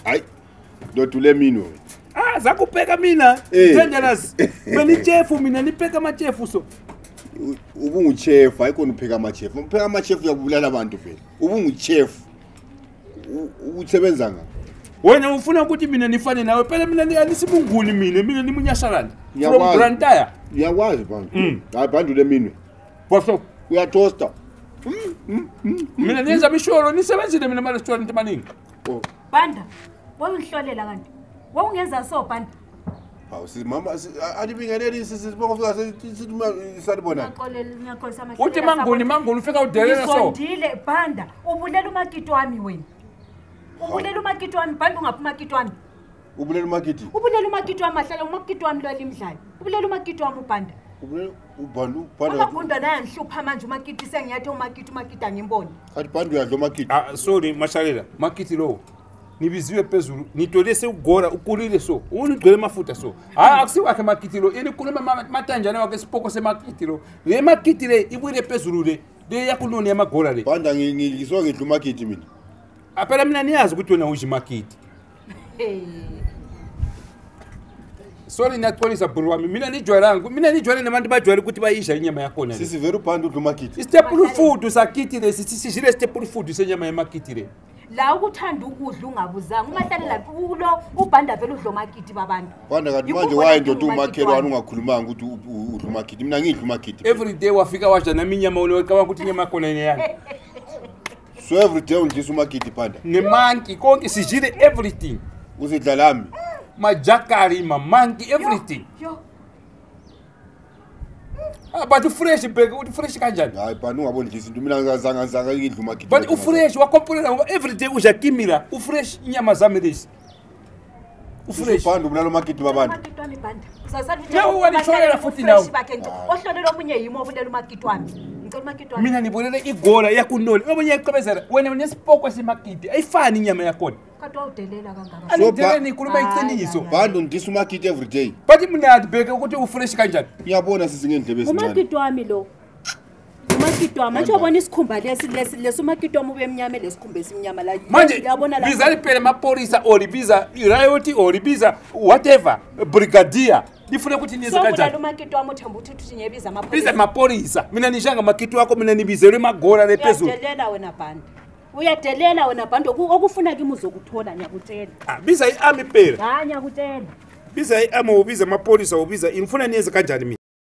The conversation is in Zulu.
Hayi. Dotule mina. Ah, zakupeka mina. Dangerous. Mina chef mina nipeka ma chef so. Ubungu chef, ayikho upheka ama chef. Upheka ama chef uyabulala abantu phela. Ubungu chef. Usebenza nga. Wena ufuna ukuthi mina nifane nawe phela mina anisibunguni mina nimunyashalana. From Brantaya. Ngiyakwazi bantu. Hayi bantu le minwe. Boso uyatoaster. Mina nenza mishoro nisebenzile mina ama restaurant maningi. Banda, wawungihlolela kanti. Wawungenza so Banda. Hawu mama adibingeleli sisibonga sithi salibona. Ngiyakholisa amahlelo. Uthi mangoni ufika udelela so. Ngizondile Banda, ubulela umakiti wami wena. Ubulela umakiti wami Banda ungaphuma umakiti wami. Ubulela umakiti. Ubulela umakiti wami mahlala umakiti wami lo limdlalo. Ubulela umakiti wami uBanda. Ubanda Amagunda naye ngihlupha manje umakiti sengiyathe umakiti angimboni. Kathi bantu uyadla umakiti. Sorry mashalela makiti lo. Nibiziwe phezulu nitolese ugora ukulile so unigcwele mafuta so akusiwakhe makiti lo enikhuluma matanjana wakhe sipoko semakiti lo le makiti le ibuyile phezulu le yakunoni yamagora le Banda ngizwa ngidla umakiti mina aphela mina niyazi ukuthi wena uji makiti sorry ngiyaxolisa bro wami mina nijwayele nabantu bajwayele ukuthi bayisha inyama yakhona sisi very Banda udla umakiti staple food sakiti le sisizile staple food senyama yamakiti le la ukuthanda ukudla ungabuzanga ungahlalela kulo uBanda vele udla umakiti babantu Banda kanti manje wayindoda umakhelwane ungakhulumanga ukuthi udla umakiti mina ngidla umakiti every day wafika washa nami inyama ulecabanga ukuthi inyama yakhona yini so every day undisa umakiti Banda nemanki konke sijile everything uzidla lami majakari mamanki everything yo but fresh bag fresh kanjani hayi Banda ungaboni nje into mina ngizanga ngidla umakiti but fresh wakompolela every day uja kimira fresh inyama zami lezi fresh Banda ubulala umakiti babantu umakiti wami Banda sasathi nawe walishonela futhi nawe ohlolela omunye yimo obulela umakiti wami ngicela umakiti wami mina nibonele igola yakunoni omunye yaqhubezela wena unesipoko semakiti ayifani inyama yakhona kade wawudelela kangaka alidele nikhuluma iqiniso Banda undisa umakiti every day but mina adibheke ukuthi ufresh kanjani ngiyabona sizingendlebe ezincane umakiti wami lo umakiti wami manje ubona isikhumba lesi umakiti wami ubemnyama lesikhumba esimnyama la manje biza liphele mapolisa or biza riot or biza whatever brigadier difuna ukuthi nize kanjani so umakiti wami uthemba ukuthi nyebiza amapolisa biza mapolisa mina nishanga makiti wakho mina nibizelwe magora lephezulu uyadelela wena Banda uyadelela wena Banda okufuna kimi uzokuthola ngiyakutshela biza iarmy phela ngiyakutshela biza iarmy ubiza mapolisa ubiza infuna nize kanjani mina